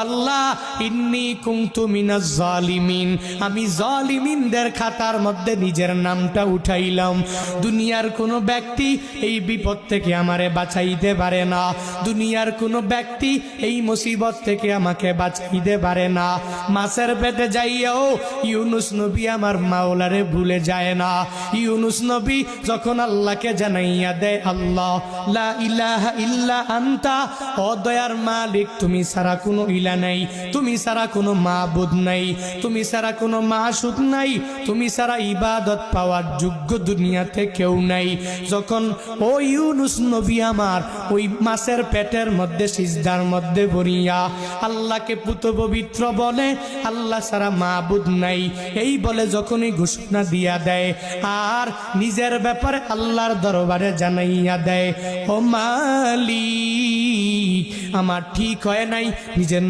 আল্লাহ ইন্নী কুনতু মিনাজ জালিমিন, আমি জালিমিনদের খাতার মধ্যে নিজের নামটা উঠাইলাম। দুনিয়ার কোনো ব্যক্তি এই বিপদ থেকে আমারে বাঁচাইতে পারে না, দুনিয়ার কোনো ব্যক্তি এই মুসিবত থেকে আমাকে বাঁচাইতে পারে না। মাছের পেটে যাইয়াও ইউনুস নবী আমার মাওলারে ভুলে যায় না। ইউনুস নবী যখন আল্লাহকে জানাইয়া দেয়, আল্লাহ লা ইলাহা ইল্লা আনতা, ও দয়ার মালিক তুমি ছাড়া কোনো ইলা নাই, তুমি ছাড়া কোনো মাবুদ নাই, তুমি ছাড়া কোনো মাসুদ নাই, তুমি ছাড়া ইবাদত পাওয়ার যোগ্য দুনিয়াতে কেউ নাই। যখন ও ইউনুস নবী আমার ওই মাছের পেটের মধ্যে সিজদার মধ্যে পড়িয়া আল্লাহকে পুত পবিত্র বলে, আল্লাহ ছাড়া মাবুদ নাই এই বলে যখনই ঘোষণা দিয়া দেয় আর নিজের ব্যাপারে আল্লাহর দরবারে জানাইয়া দেয়, ও মালিক আমার ঠিক হয় নাই, নিজের